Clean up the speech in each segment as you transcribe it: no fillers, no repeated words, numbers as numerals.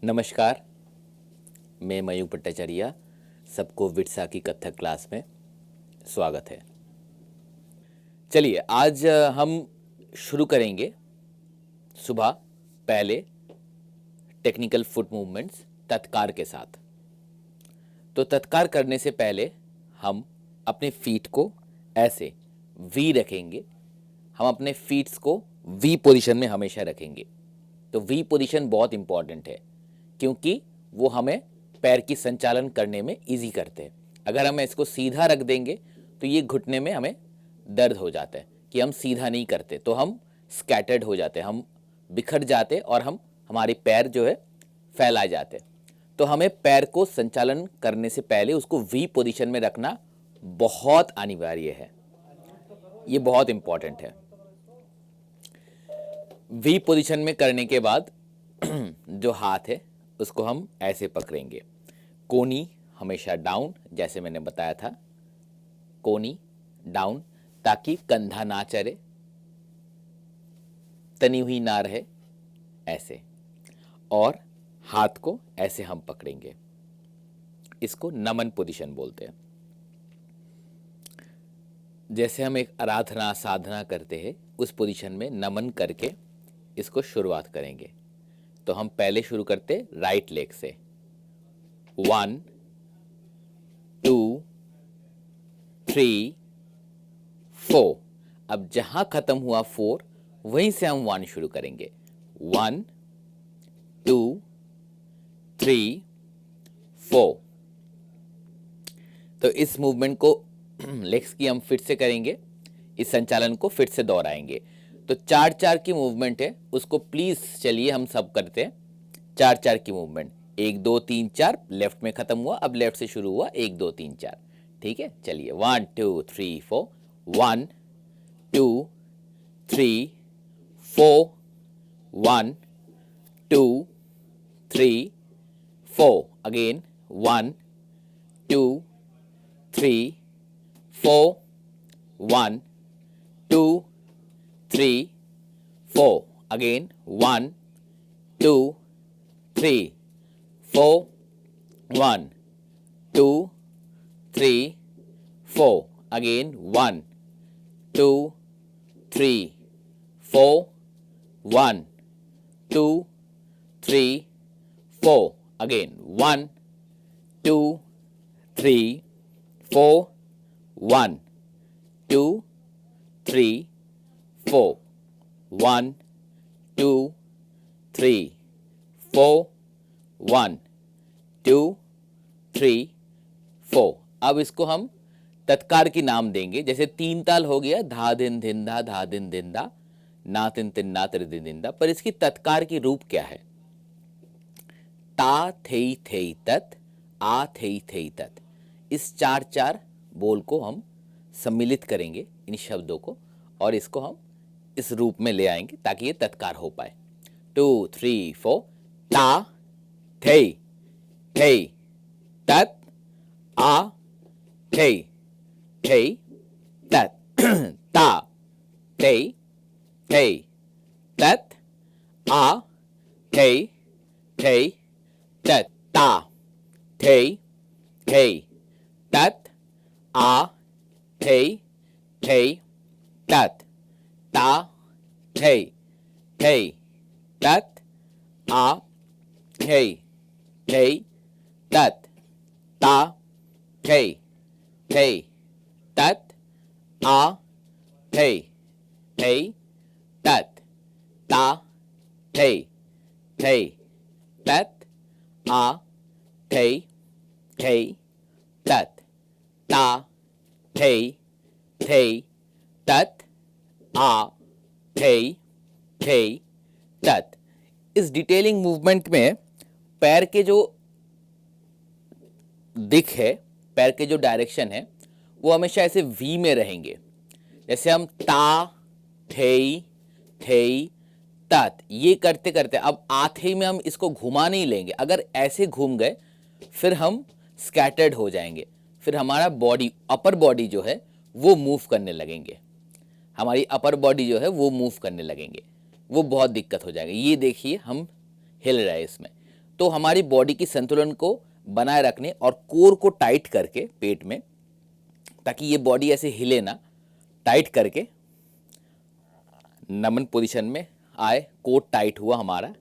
नमस्कार, मैं मयूख भट्टाचार्य। सबको विरसा की कथक क्लास में स्वागत है। चलिए आज हम शुरू करेंगे सुबह पहले टेक्निकल फुट मूवमेंट्स तत्कार के साथ। तो तत्कार करने से पहले हम अपने फीट को ऐसे वी रखेंगे। हम अपने फीट्स को वी पोजीशन में हमेशा रखेंगे। तो वी पोजीशन बहुत इंपॉर्टेंट है क्योंकि वो हमें पैर की संचालन करने में इजी करते हैं। अगर हम इसको सीधा रख देंगे तो ये घुटने में हमें दर्द हो जाता है कि हम सीधा नहीं करते, तो हम स्कैटर्ड हो जाते हैं, हम बिखर जाते और हमारे पैर जो है फैलाए जाते। तो हमें पैर को संचालन करने से पहले उसको वी पोजीशन में रखना बहुत अनिवार्य है। ये बहुत इंपॉर्टेंट है। वी पोजीशन में करने के बाद जो हाथ है उसको हम ऐसे पकड़ेंगे। कोनी हमेशा डाउन, जैसे मैंने बताया था, कोनी डाउन, ताकि कंधा ना चले, तनी हुई ना रहे, ऐसे। और हाथ को ऐसे हम पकड़ेंगे। इसको नमन पोजीशन बोलते हैं। जैसे हम एक आराधना साधना करते हैं उस पोजीशन में नमन करके इसको शुरुआत करेंगे। तो हम पहले शुरू करते राइट लेग से। 1 2 3 4। अब जहां खत्म हुआ 4 वहीं से हम 1 शुरू करेंगे। 1 2 3 4। तो इस मूवमेंट को लेग्स की हम फिर से करेंगे, इस संचालन को फिर से दोहराएंगे। तो 4-4 की मूवमेंट है, उसको प्लीज चलिए हम सब करते हैं। 4-4 की मूवमेंट, 1 2 3 4, लेफ्ट में खत्म हुआ, अब लेफ्ट से शुरू हुआ, 1 2 3 4। ठीक है, चलिए 1 2 3 4। 1 2 3 4। 1 2 3 4। अगेन 1 2 3 4। 1 2 3 4। Again 1 2 3 4। 1 2 3 4। Again 1 2 3 4। 1 2 3 4। Again 1 2 3 4। 1 2 3 4। 1 2 3 4। 1 2 3 4। अब इसको हम तत्कार की नाम देंगे। जैसे 3 ताल हो गया, धा दिन धिंदा, धा दिन धिंदा, ना तिन तिन ना तिर दिन दिंदा, पर इसकी तत्कार की रूप क्या है? ता थेई थेई तत्, आ थेई थेई तत्। इस 4-4 बोल को हम सम्मिलित करेंगे, इन शब्दों को, और इसको हम इस रूप में ले आएंगे ताकि ये तत्कार हो पाए। 2 3 4। ता थेई थेई तत्, आ थेई थेई तत्। ता थेई थेई तत्, आ थेई थेई तत्। ता थेई थेई तत्, आ थेई थेई तत्। ता थेई थेई तत्, आ थेई थेई तत्। ता थेई थेई तत्, आ थेई थेई तत्। ता थेई थेई तत्, आ थेई थेई तत्। ता थेई थेई तत्, आ थेई थेई तत्। इस डिटेलिंग मूवमेंट में पैर के जो दिख है, पैर के जो डायरेक्शन है, वो हमेशा ऐसे वी में रहेंगे। जैसे हम ता थेई थेई तत् ये करते करते, अब आथे में हम इसको घुमा नहीं लेंगे। अगर ऐसे घूम गए फिर हम स्कैटर्ड हो जाएंगे, फिर हमारा बॉडी, अपर बॉडी जो है वो मूव करने लगेंगे। हमारी अपर बॉडी जो है वो मूव करने लगेंगे, वो बहुत दिक्कत हो जाएगी। ये देखिए हम हिल रहे हैं इसमें। तो हमारी बॉडी की संतुलन को बनाए रखने और कोर को टाइट करके पेट में, ताकि ये बॉडी ऐसे हिले ना, टाइट करके नमन पोजीशन में आए, कोर टाइट हुआ हमारा,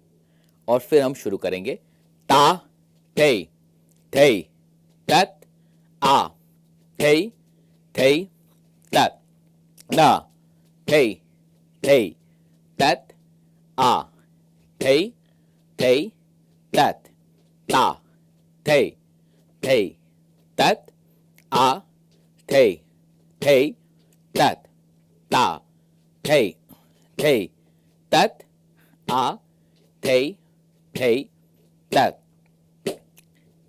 और फिर हम शुरू करेंगे ता थे थे तत आ थे थे तत ना थे थे तत आ थे थे तत ता थे थे तत आ थे थे तत ता थे थे तत आ थे थे तत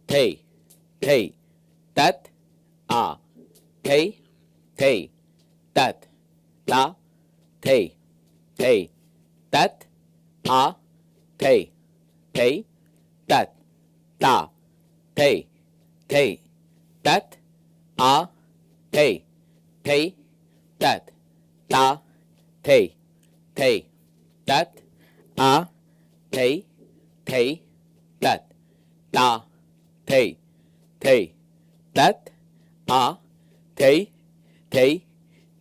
थे थे तत आ थे थे तत ता थे थे तत आ थे थे तत ता थे थे तत आ थे थे तत ता थे थे तत आ थे थे तत ता थे थे तत आ थे थे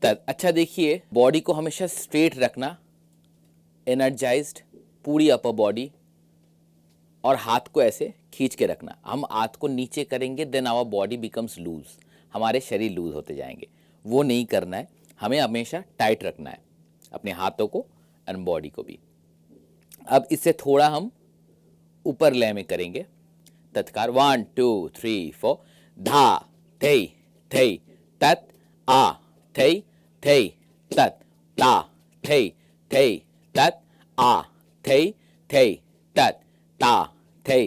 तत। अच्छा देखिए, बॉडी को हमेशा स्ट्रेट रखना, एनर्जाइज्ड, पूरी अपर बॉडी, और हाथ को ऐसे खींच के रखना। हम हाथ को नीचे करेंगे, then our body becomes loose, हमारे शरीर लूज होते जाएंगे। वो नहीं करना है, हमें हमेशा टाइट रखना है अपने हाथों को एंड बॉडी को भी। अब इससे थोड़ा हम ऊपर लय में करेंगे तत्कार। 1 2 3 4 धा थे थे तत आ थे थे तत ता थे थे तत आ थे थे तत ता थे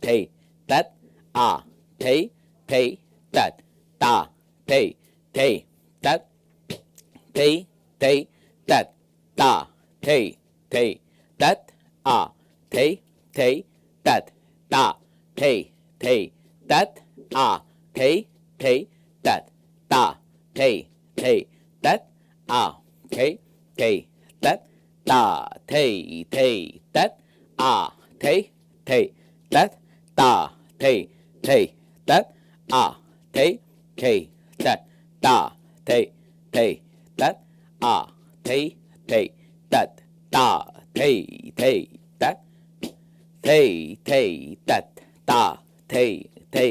थे तत आ थे थे तत ता थे थे तत थे थे तत ता थे थे तत आ थे थे तत ता थे थे तत आ थे थे तत ता थे थे तत आ थे थे तत ता थे थे तत आ थे थे तत ता थे थे तत आ थे थे तत ता थे थे तत आ थे थे तत ता थे थे तत थे थे तत ता थे थे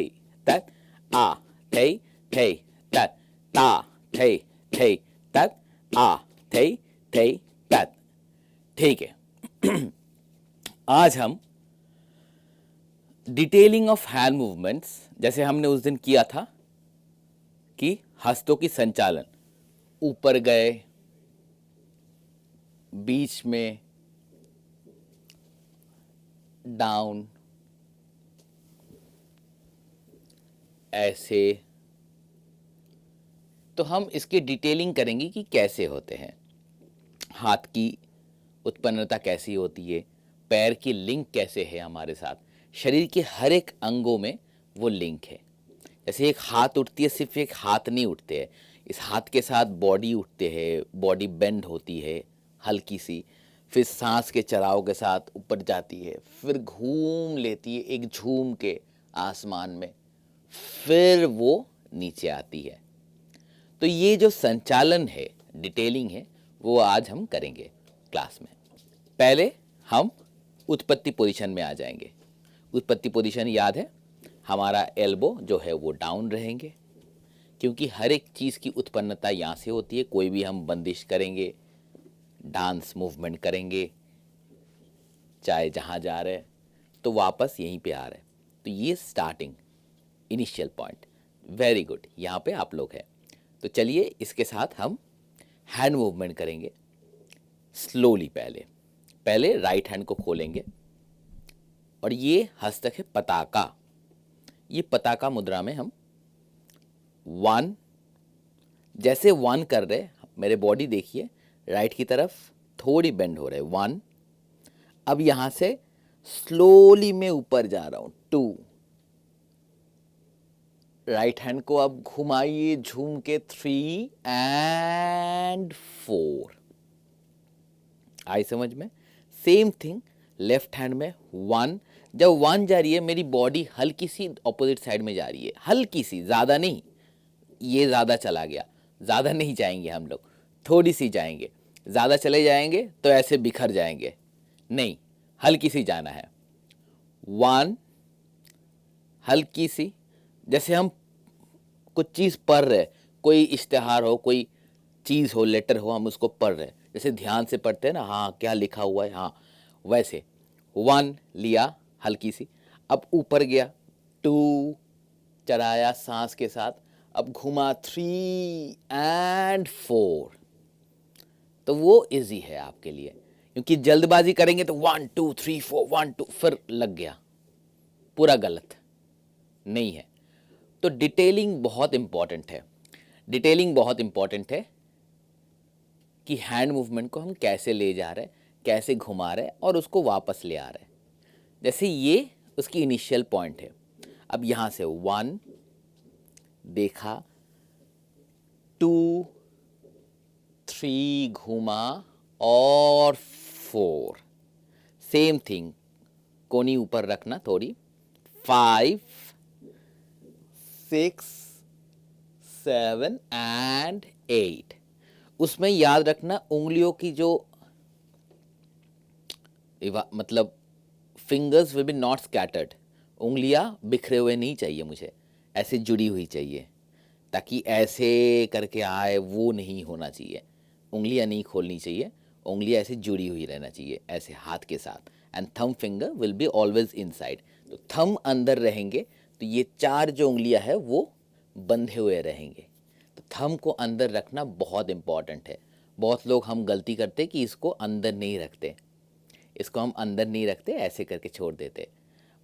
तत आ थे थे तत ता थे थे तत आ थे थे तत। ठीक है। आज हम डिटेलिंग ऑफ हैंड मूवमेंट्स, जैसे हमने उस दिन किया था कि हस्तों की संचालन, ऊपर गए, बीच में, डाउन, ऐसे, तो हम इसकी डिटेलिंग करेंगे कि कैसे होते हैं, हाथ की उत्पन्नता कैसी होती है, पैर की लिंक कैसे है हमारे साथ, शरीर के हर एक अंगों में वो लिंक है। जैसे एक हाथ उठती है, सिर्फ एक हाथ नहीं उठते हैं, इस हाथ के साथ बॉडी उठते हैं, बॉडी बेंड होती है हल्की सी, फिर सांस के चढ़ाव के साथ ऊपर जाती है, फिर घूम लेती है एक झूम के आसमान में, फिर वो नीचे आती है। तो ये जो संचालन है, डिटेलिंग है, वो आज हम करेंगे क्लास में। पहले हम उत्पत्ति पोजीशन में आ जाएंगे। उत्पत्ति पोजीशन याद है, हमारा एल्बो जो है वो डाउन रहेंगे, क्योंकि हर एक चीज़ की उत्पन्नता यहाँ से होती है। कोई भी हम बंदिश करेंगे, डांस मूवमेंट करेंगे, चाहे जहाँ जा रहे हैं तो वापस यहीं पे आ रहे हैं। तो ये starting initial point, very good, यहाँ पे आप लोग हैं। तो चलिए इसके साथ हम हैंड मूवमेंट करेंगे स्लोली। पहले राइट हैंड को खोलेंगे और ये हस्तक है पताका। ये पताका मुद्रा में हम 1, जैसे 1 कर रहे, मेरे बॉडी देखिए राइट की तरफ थोड़ी बेंड हो रहे, 1। अब यहाँ से स्लोली मैं ऊपर जा रहा हूँ, 2। राइट हैंड को अब घुमाइए झूम के, 3 एंड 4। आई समझ में? सेम थिंग लेफ्ट हैंड में, 1, जब 1 जा रही है मेरी बॉडी हल्की सी ऑपोजिट साइड में जा रही है, हल्की सी, ज़्यादा नहीं, ये ज़्यादा चला गया, ज़्यादा नहीं जाएंगे हम लोग, थोड़ी सी जाएंगे, ज़्यादा चले जाएंगे तो ऐसे बिखर जाएंगे, नहीं, हल्की सी जाना है। 1, हल्की सी, जैसे हम कुछ चीज़ पढ़ रहे, कोई इश्तिहार हो, कोई चीज़ हो, लेटर हो, हम उसको पढ़ रहे, जैसे ध्यान से पढ़ते हैं ना, हाँ क्या लिखा हुआ है, हाँ वैसे 1 लिया हल्की सी, अब ऊपर गया, 2 चढ़ाया सांस के साथ, अब घुमा 3 एंड 4। तो वो इजी है आपके लिए, क्योंकि जल्दबाजी करेंगे तो 1 2 3 4 1 2 फिर लग गया, पूरा गलत नहीं है। तो डिटेलिंग बहुत इंपॉर्टेंट है, डिटेलिंग बहुत इंपॉर्टेंट है कि हैंड मूवमेंट को हम कैसे ले जा रहे हैं, कैसे घुमा रहे हैं और उसको वापस ले आ रहे हैं। जैसे ये उसकी इनिशियल पॉइंट है। अब यहाँ से 1 देखा, 2 3 घुमा और 4, सेम थिंग, कोनी ऊपर रखना थोड़ी, 5 6 7 एंड 8। उसमें याद रखना उंगलियों की जो मतलब fingers will be not scattered, उंगलियां बिखरे हुए नहीं चाहिए मुझे, ऐसे जुड़ी हुई चाहिए, ताकि ऐसे करके आए वो नहीं होना चाहिए, उंगलियां नहीं खोलनी चाहिए, उंगलियां ऐसे जुड़ी हुई रहना चाहिए ऐसे हाथ के साथ। And thumb finger will be always inside, तो थंब अंदर रहेंगे तो ये 4 जो उंगलियां है वो बंधे हुए रहेंगे। तो थंब को अंदर रखना बहुत इंपॉर्टेंट है। बहुत लोग हम गलती करते कि इसको अंदर नहीं रखते, इसको हम अंदर नहीं रखते, ऐसे करके छोड़ देते,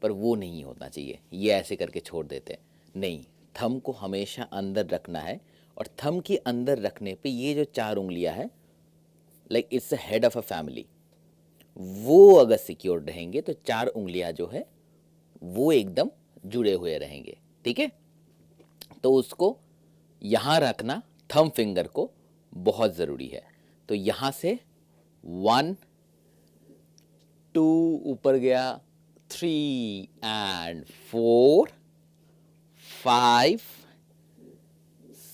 पर वो नहीं होना चाहिए, ये ऐसे करके छोड़ देते नहीं, थंब को हमेशा अंदर रखना है। और थंब के अंदर रखने पे ये जो 4 उंगलियां है, like it's the head of a family, वो अगर सिक्योर रहेंगे तो 4 उंगलियां जो है वो एकदम जुड़े हुए रहेंगे, ठीक है। तो उसको यहाँ रखना, थंब फिंगर को, बहुत ज़रूरी है। तो यहाँ से 1 2 ऊपर गया, 3 एंड 4 5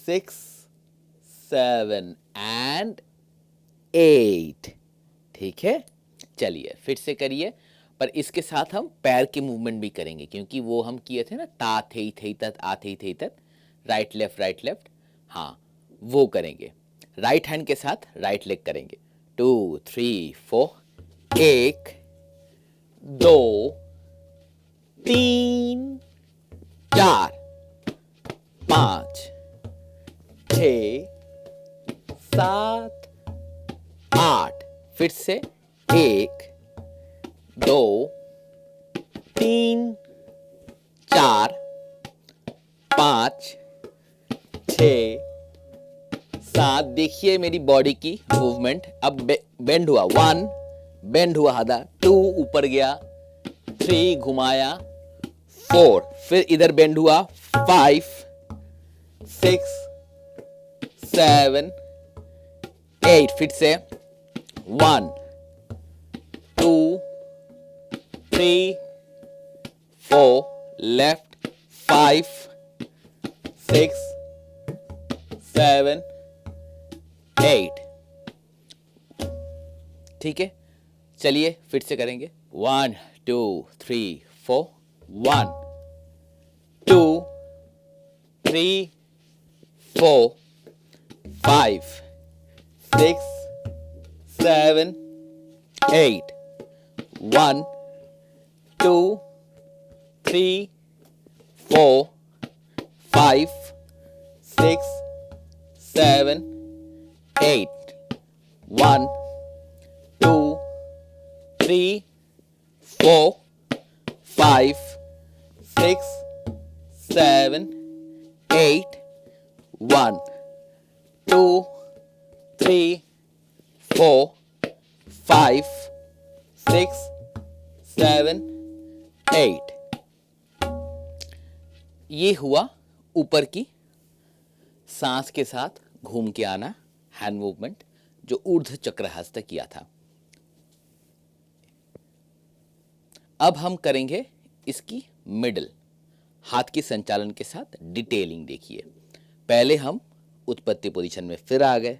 6 7 एंड 8, ठीक है। चलिए फिर से करिए, पर इसके साथ हम पैर के मूवमेंट भी करेंगे, क्योंकि वो हम किए थे ना, ता थे थे तत आ थे तत, राइट लेफ्ट, हाँ वो करेंगे। राइट हैंड के साथ राइट लेग करेंगे। 2 3 4, 1 2 3 4 5 6 7 8, फिर से 1 2 3 4 5 6 7। देखिए मेरी बॉडी की मूवमेंट, अब बेंड हुआ, 1 बेंड हुआ आधा, 2 ऊपर गया, 3 घुमाया, 4 फिर इधर बेंड हुआ, 5 6 7 8, फिर से 1 2 3 4 लेफ्ट, 5 6 7 8, ठीक है। चलिए फिर से करेंगे, 1 2 3 4, 1 2 3 4 5 6 7 8, 1 2 3 4 5 6 7 8, 1 2 3 4 5 6 7 8, 1 2 3 4 5 6 7 8। ये हुआ ऊपर की सांस के साथ घूम के आना हैंड मूवमेंट, जो ऊर्ध्व चक्र हस्त किया था। अब हम करेंगे इसकी मिडल, हाथ की संचालन के साथ डिटेलिंग। देखिए, पहले हम उत्पत्ति पोजीशन में फिर आ गए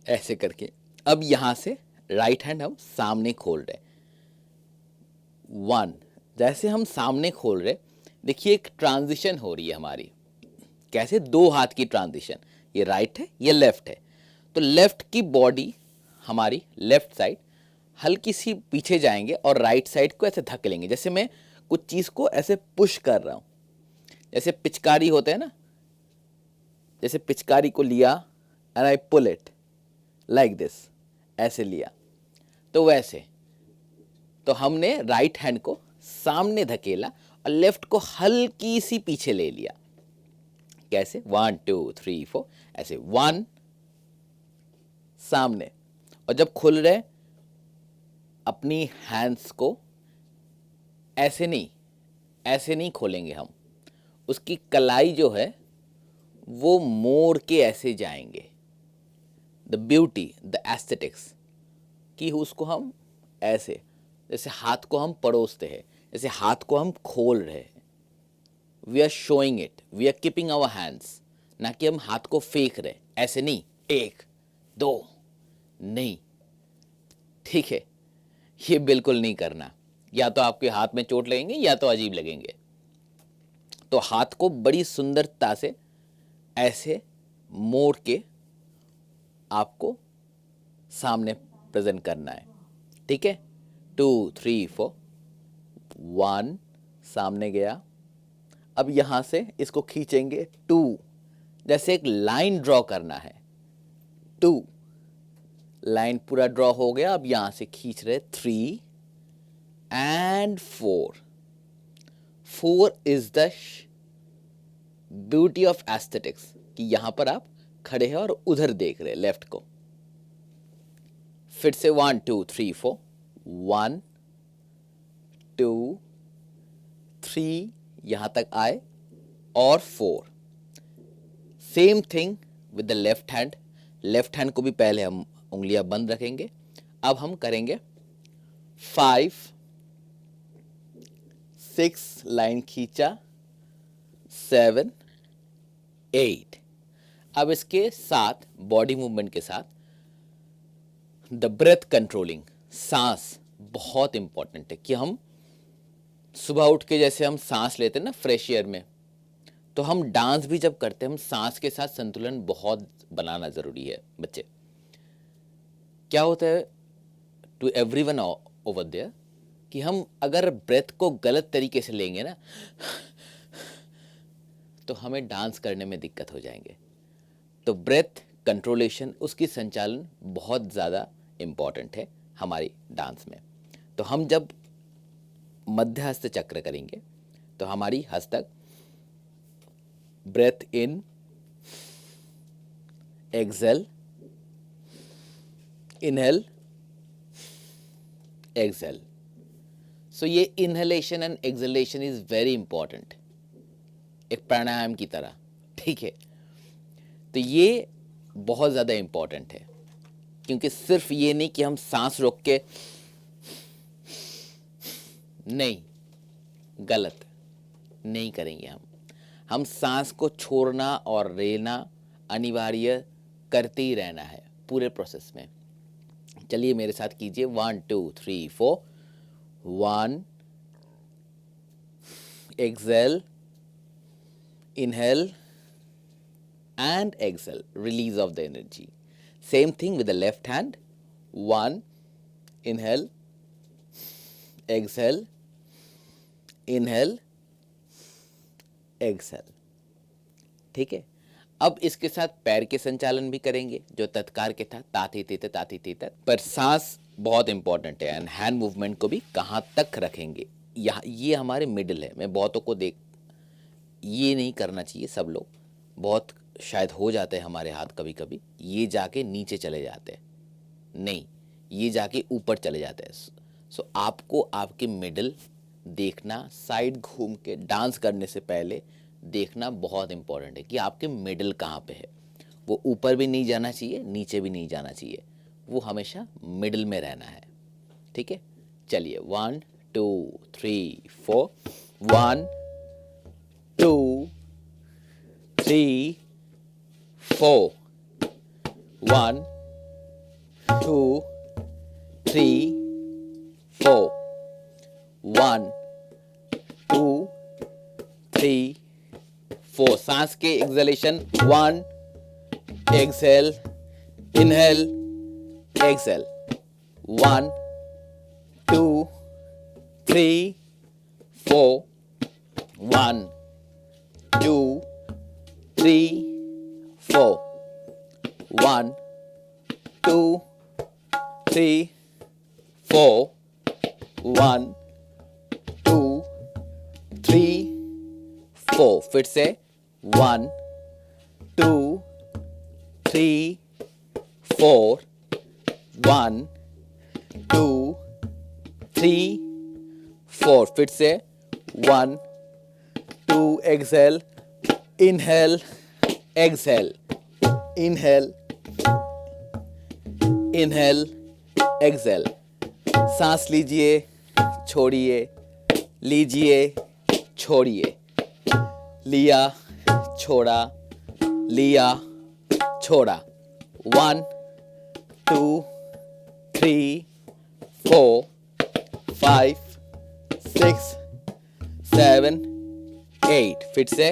ऐसे करके। अब यहां से राइट हैंड हम सामने खोल रहे, 1। जैसे हम सामने खोल रहे, देखिए एक ट्रांजिशन हो रही है हमारी। कैसे? 2 हाथ की ट्रांजिशन, ये राइट है, ये लेफ्ट है। तो लेफ्ट की बॉडी हमारी, लेफ्ट साइड हल्की सी पीछे जाएंगे और राइट साइड को ऐसे धकेलेंगे। जैसे मैं कुछ चीज को ऐसे पुश कर रहा हूं, जैसे पिचकारी होते हैं ना, जैसे पिचकारी को लिया and I pull it like this, ऐसे लिया, तो वैसे। तो हमने राइट हैंड को सामने धकेला और लेफ्ट को हल्की सी पीछे ले लिया। कैसे? 1 2 3 4, ऐसे 1 सामने। और जब खुल रहे, अपनी हैंड्स को ऐसे नहीं खोलेंगे हम, उसकी कलाई जो है वो मोड़ के ऐसे जाएंगे। द ब्यूटी, द एस्थेटिक्स कि उसको हम ऐसे, जैसे हाथ को हम परोसते हैं, जैसे हाथ को हम खोल रहे हैं। We are showing it, we are keeping our hands, ना कि हम हाथ को फेंक रहे, ऐसे नहीं, 1 2 नहीं, ठीक है? ये बिल्कुल नहीं करना, या तो आपके हाथ में चोट लगेंगे या तो अजीब लगेंगे। तो हाथ को बड़ी सुंदरता से ऐसे मोड़ के आपको सामने प्रेजेंट करना है, ठीक है? 2 3 4, 1 सामने गया। अब यहां से इसको खींचेंगे 2, जैसे एक लाइन ड्रॉ करना है। 2 लाइन पूरा ड्रॉ हो गया। अब यहां से खींच रहे 3 and 4। 4 is the beauty of aesthetics कि यहां पर आप खड़े हैं और उधर देख रहे हैं, लेफ्ट को। फिर से 1 2 3 4, 1 2 3, यहां तक आए और 4। Same thing with the left hand. Left hand को भी पहले हम उंगलियां बंद रखेंगे। अब हम करेंगे 5 6, लाइन खींचा, 7 8। अब इसके साथ, बॉडी मूवमेंट के साथ, द ब्रेथ कंट्रोलिंग, सांस बहुत इंपॉर्टेंट है। कि हम सुबह उठ के जैसे हम सांस लेते हैं ना फ्रेश एयर में, तो हम डांस भी जब करते हैं, हम सांस के साथ संतुलन बहुत बनाना जरूरी है बच्चे। क्या होता है टू एवरीवन ओवर देयर, कि हम अगर ब्रेथ को गलत तरीके से लेंगे ना, तो हमें डांस करने में दिक्कत हो जाएंगे। तो ब्रेथ कंट्रोलेशन, उसकी संचालन बहुत ज़्यादा इम्पॉर्टेंट है हमारी डांस में। तो हम जब मध्य हस्त चक्र करेंगे, तो हमारी हस्तक breath in, Excel, inhale, Excel. सो ये inhalation and acceleration is very important, एक प्राणायाम की तरह, ठीक है? तो ये बहुत ज़्यादा इंपॉर्टेंट है, क्योंकि सिर्फ ये नहीं कि हम सांस रोक के, नहीं, गलत नहीं करेंगे हम सांस को छोड़ना और लेना अनिवार्य करते ही रहना है पूरे प्रोसेस में। चलिए मेरे साथ कीजिए, 1 2 3 4, 1 Excel, inhale and exhale, release of the energy. Same thing with the left hand, 1 inhale, exhale, inhale, exhale, ठीक है? अब इसके साथ पैर के संचालन भी करेंगे, जो तत्कार के था, ताती तीत ताती तीत। पर सांस बहुत इंपॉर्टेंट है, एंड हैंड मूवमेंट को भी कहाँ तक रखेंगे, यहाँ ये हमारे मिडिल है। मैं बहुतों को देख, ये नहीं करना चाहिए सब लोग, बहुत शायद हो जाते हैं हमारे हाथ कभी कभी, ये जाके नीचे चले जाते हैं, नहीं, ये जाके ऊपर चले जाते हैं। सो आपको आपके मिडिल देखना, साइड घूम के डांस करने से पहले देखना बहुत इंपॉर्टेंट है कि आपके मिडिल कहाँ पे है। वो ऊपर भी नहीं जाना चाहिए, नीचे भी नहीं जाना चाहिए, वो हमेशा मिडिल में रहना है, ठीक है? चलिए 1 2 3 4 1 2 3 4 1 2 3 4 1 2 3 4। सांस के एक्सहेलेशन 1 एक्सहेल इनहेल एक्सहेल 1 2 3 4 1 2 3 4 1 2 3 4 1 2 3 4। फिर से 1 2 3 4 1 2 3 4। फिर से 1 2 exhale inhale exhale inhale inhale exhale. सांस लीजिए छोड़िए लीजिए छोड़िए लिया छोड़ा लिया छोड़ा 1 2 3 4 5 6 7 8। फिर से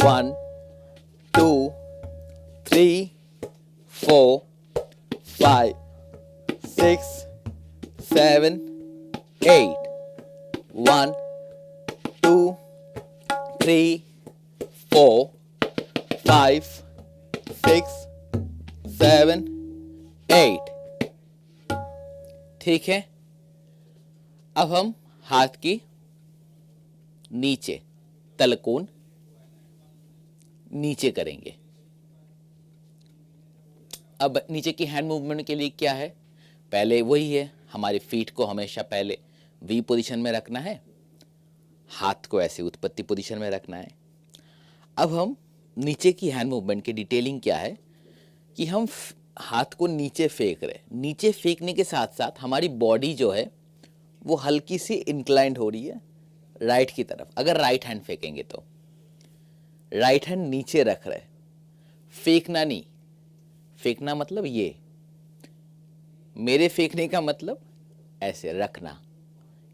1 2 3 4 5 6 7 8 1 2 3 4 5 6 7 8। ठीक है, अब हम हाथ की नीचे तलकोन नीचे करेंगे। अब नीचे की हैंड मूवमेंट के लिए क्या है, पहले वही है, हमारे फीट को हमेशा पहले वी पोजीशन में रखना है, हाथ को ऐसे उत्पत्ति पोजीशन में रखना है। अब हम नीचे की हैंड मूवमेंट की डिटेलिंग क्या है कि हम हाथ को नीचे फेंक रहे, नीचे फेंकने के साथ साथ हमारी बॉडी जो है वो हल्की सी इंक्लाइंड हो रही है राइट की तरफ। अगर राइट हैंड फेंकेंगे तो राइट हैंड नीचे रख रहे, फेंकना नहीं, फेंकना मतलब ये, मेरे फेंकने का मतलब ऐसे रखना।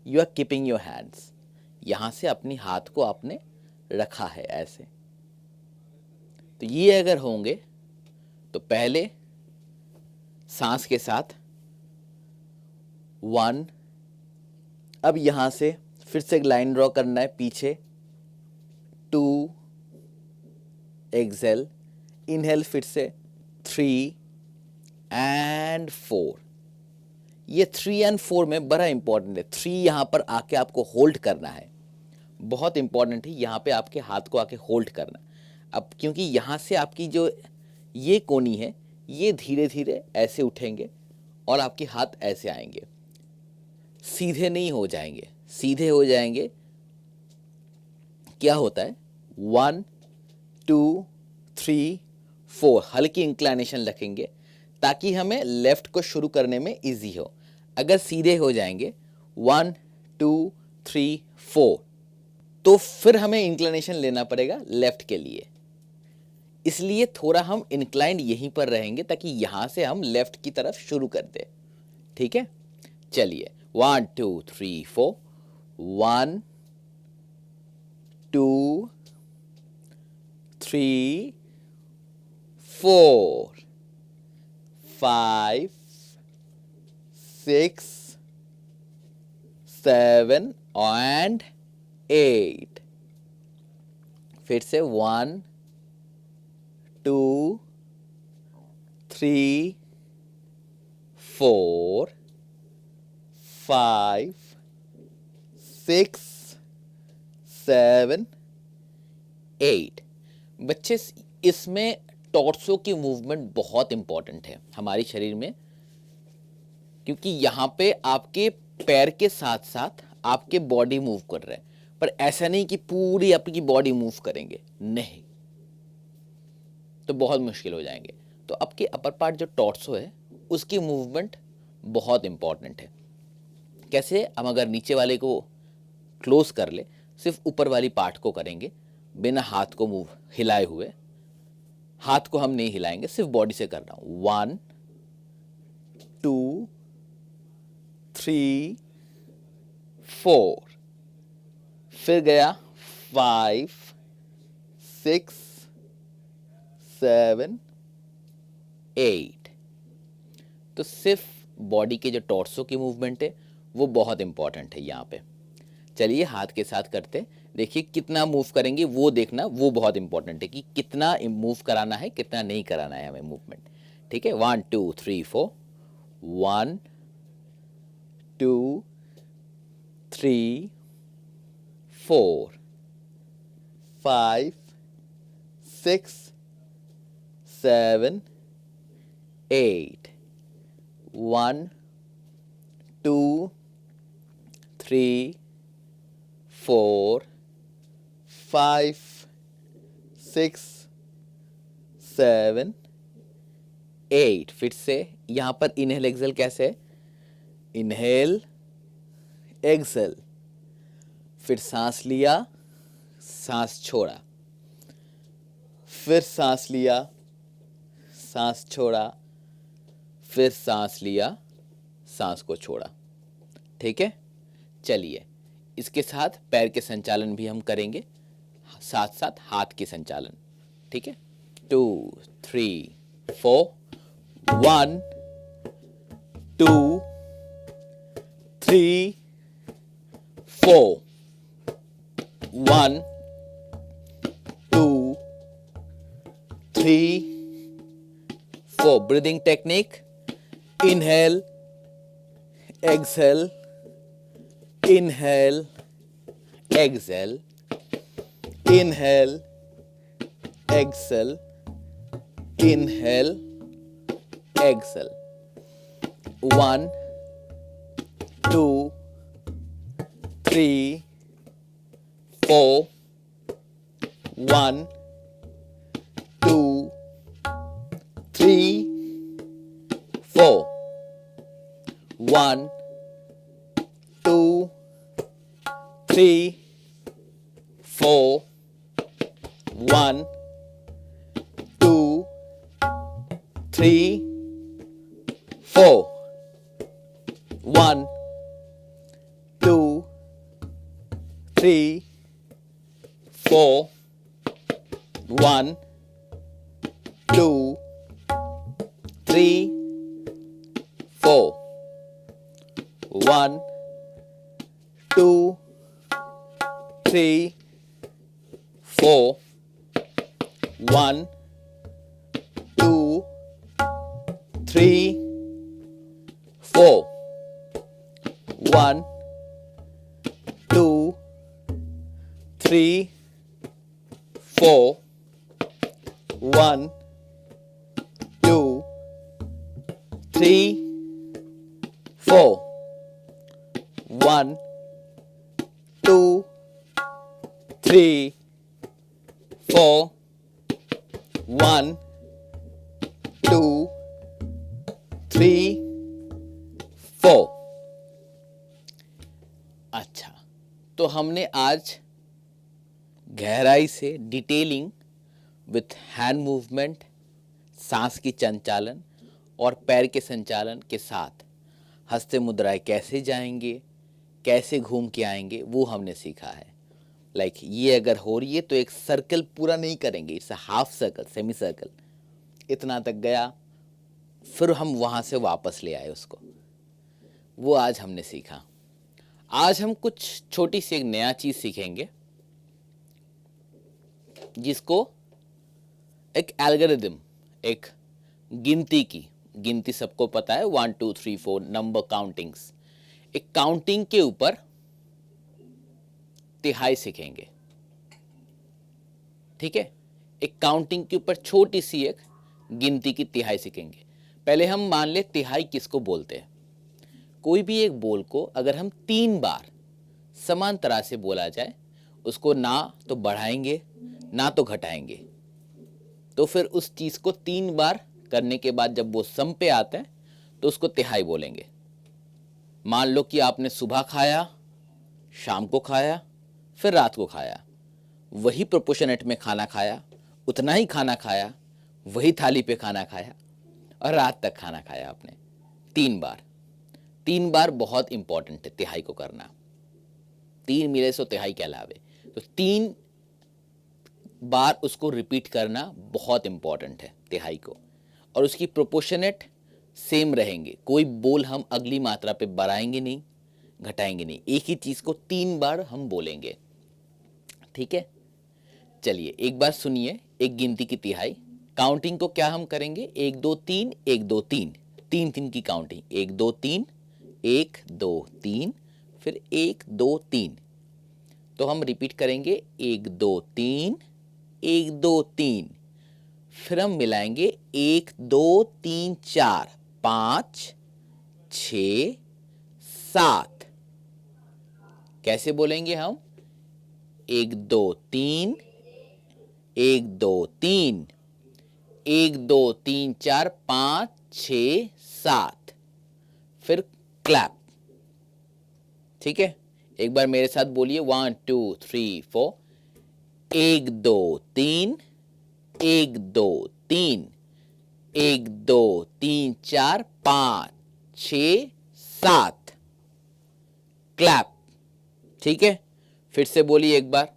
You are keeping your hands, यहां से अपनी हाथ को आपने रखा है ऐसे। तो ये अगर होंगे तो पहले सांस के साथ 1, अब यहां से फिर से एक लाइन ड्रॉ करना है पीछे, 2 एक्सहेल इनहेल फिर से 3 एंड 4। ये 3 एंड 4 में बड़ा इंपॉर्टेंट है, 3 यहां पर आके आपको होल्ड करना है, बहुत इंपॉर्टेंट है यहां पे आपके हाथ को आके होल्ड करना। अब क्योंकि यहां से आपकी जो ये कोनी है ये धीरे धीरे ऐसे उठेंगे और आपके हाथ ऐसे आएंगे, सीधे नहीं हो जाएंगे। सीधे हो जाएंगे क्या होता है, 1 2 3 4 हल्की इंक्लाइनेशन रखेंगे ताकि हमें लेफ्ट को शुरू करने में इजी हो। अगर सीधे हो जाएंगे 1 2 3 4 तो फिर हमें इंक्लाइनेशन लेना पड़ेगा लेफ्ट के लिए, इसलिए थोड़ा हम इंक्लाइंड यहीं पर रहेंगे ताकि यहां से हम लेफ्ट की तरफ शुरू कर दें। ठीक है, चलिए 1 2 3 4 1 2 3 4 5 6 7 एंड 8। फिर से 1 2 3 4 5 6 7 8। बच्चे इसमें टॉर्सो की मूवमेंट बहुत इंपॉर्टेंट है हमारे शरीर में, क्योंकि यहाँ पे आपके पैर के साथ साथ आपके बॉडी मूव कर रहे हैं, पर ऐसा नहीं कि पूरी आपकी बॉडी मूव करेंगे, नहीं तो बहुत मुश्किल हो जाएंगे। तो आपके अपर पार्ट जो टॉर्सो है उसकी मूवमेंट बहुत इंपॉर्टेंट है। कैसे? हम अगर नीचे वाले को क्लोज कर ले, सिर्फ ऊपर वाली पार्ट को करेंगे बिना हाथ को मूव हिलाए हुए। हाथ को हम नहीं हिलाएंगे, सिर्फ बॉडी से कर रहा हूं। 1 2 3 4, फिर गया 5 6 7 8। तो सिर्फ बॉडी के जो टॉर्सो की मूवमेंट है वो बहुत इंपॉर्टेंट है यहाँ पे। चलिए हाथ के साथ करते, देखिए कितना मूव करेंगे वो देखना, वो बहुत इंपॉर्टेंट है कि कितना मूव कराना है, कितना नहीं कराना है हमें मूवमेंट। ठीक है, 1 2 3 4, 1 2 3 4 5 6 7 8, 1 2 3 4 5 6 7 8। फिर से यहाँ पर इनहेल एक्सेल कैसे है? इनहेल एक्सेल, फिर सांस लिया, सांस छोड़ा, फिर सांस लिया, सांस छोड़ा, फिर सांस लिया, सांस को छोड़ा। ठीक है, चलिए इसके साथ पैर के संचालन भी हम करेंगे, साथ साथ हाथ के संचालन। ठीक है, 2 3 4, 1 2 3 4, 1 2 3 4। Breathing technique, inhale exhale, inhale exhale, inhale exhale, inhale exhale। 1 2 3 4, 1 2 3 4, 1 2 3 4, 1 2 3 4, 1 2 3 4, 1 2 3 4, 1 2 3 4, 1 2 3 4, 1 2 3 4, 1 2 3 4, 1 2 3 4, 1 2 3 4। अच्छा, तो हमने आज गहराई से डिटेलिंग विथ हैंड मूवमेंट, सांस की संचालन और पैर के संचालन के साथ हस्ते मुद्राएं कैसे जाएंगे, कैसे घूम के आएंगे, वो हमने सीखा है। लाइक ये अगर हो रही है तो एक सर्कल पूरा नहीं करेंगे, it's half circle, semi circle, इतना तक गया, फिर हम वहाँ से वापस ले आए उसको। वो आज हमने सीखा। आज हम कुछ छोटी सी एक नया चीज़ सीखेंगे जिसको एक एल्गोरिदम, एक गिनती सबको पता है, 1 2 3 4 नंबर काउंटिंग्स, एक काउंटिंग के ऊपर तिहाई सीखेंगे। ठीक है, एक काउंटिंग के ऊपर छोटी सी एक गिनती की तिहाई सीखेंगे। पहले हम मान ले तिहाई किसको बोलते हैं। कोई भी एक बोल को अगर हम 3 बार समान तरह से बोला जाए, उसको ना तो बढ़ाएंगे ना तो घटाएंगे, तो फिर उस चीज़ को 3 बार करने के बाद जब वो सम पे आता है तो उसको तिहाई बोलेंगे। मान लो कि आपने सुबह खाया, शाम को खाया, फिर रात को खाया, वही प्रोपोर्शनेट में खाना खाया, उतना ही खाना खाया, वही थाली पे खाना खाया और रात तक खाना खाया आपने 3 बार। 3 बार बहुत इंपॉर्टेंट है तिहाई को करना। 3 मिले सो तिहाई कहलावे, तो 3 बार उसको रिपीट करना बहुत इंपॉर्टेंट है तिहाई को। और उसकी प्रोपोर्शनेट सेम रहेंगे, कोई बोल हम अगली मात्रा पे बढ़ाएंगे नहीं, घटाएंगे नहीं, एक ही चीज को 3 बार हम बोलेंगे। ठीक है, चलिए एक बार सुनिए एक गिनती की तिहाई। काउंटिंग को क्या हम करेंगे, 1 2 3 1 2 3, 3 3 की काउंटिंग, 1 2 3 1 2 3, फिर 1 2 3। तो हम रिपीट करेंगे 1 2 3 1 2 3, फिर हम मिलाएंगे 1 2 3 4 5 6 7। कैसे बोलेंगे हम, 1 2 3 1 2 3 1 2 3 4 5 6 7, फिर क्लैप। ठीक है, एक बार मेरे साथ बोलिए 1 2 3 4। 1 2 3 1 2 3 1 2 3 4 5 6 7, क्लैप। ठीक है, फिर से बोलिए एक बार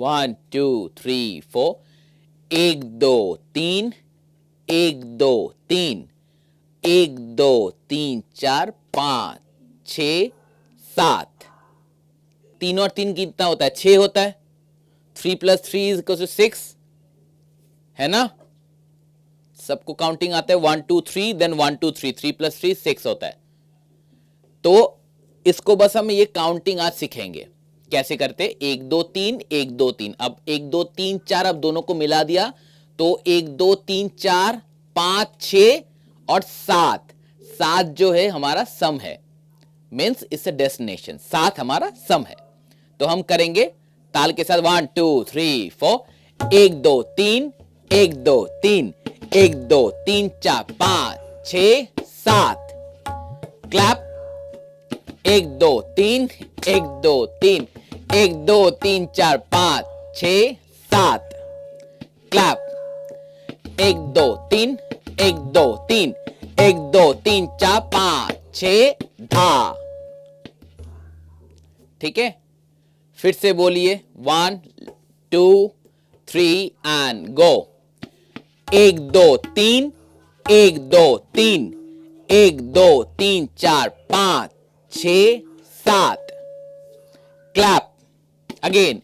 1 2 3 4। 1 2 3 1 2 3 1 2 3 4 5 6 7। 3 और 3 कितना होता है, 6 होता है। 3 + 3 = 6 है ना। सबको काउंटिंग आता है 1 2 3, देन 1 2 3, 3 + 3 6 होता है। तो इसको बस हम ये काउंटिंग आज सीखेंगे कैसे करते, 1 2 3 1 2 3। अब 1 2 3 4, अब दोनों को मिला दिया तो 1 2 3 4 5 6 और 7। 7 जो है हमारा सम है, मीन्स इट्स अ डेस्टिनेशन। 7 हमारा सम है। तो हम करेंगे ताल के साथ 1 2 3 4। 1 2 3 1 2 3 1 2 3 4 5 6 7, क्लैप। 1 2 3 1 2 3 1 2 3 4 5 6 7, क्लैप। 1 2 3 1 2 3 1 2 3 4 5 6 धा। ठीक है, फिर से बोलिए 1 2 3 and go. 1 2 3 1 2 3 1 2 3 4 5 6 7, clap. Again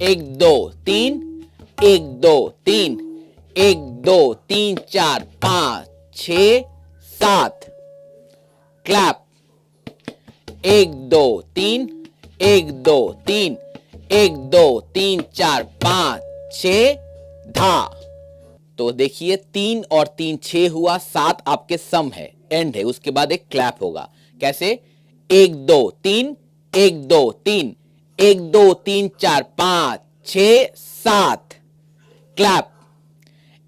1 2 3 1 2 3 1 2 3 4 5 6 7, clap. 1 2 3 1 2 3 1 2 3 4 5 6 धा। तो देखिए 3 और 3 6 हुआ, 7 आपके सम है, एंड है, उसके बाद एक क्लैप होगा। कैसे, 1 2 3 1 2 3 1 2 3 4 5 6 7, क्लैप।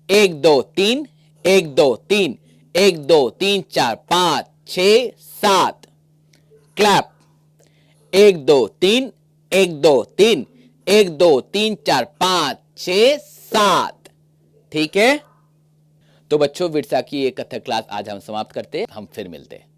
1 2 3 1 2 3 1 2 3 4 5 6 7, क्लैप। 1 2 3 1 2 3 1 2 3 4 5 6 7। ठीक है, तो बच्चों विरसा की ये कथक क्लास आज हम समाप्त करते हैं, हम फिर मिलते हैं।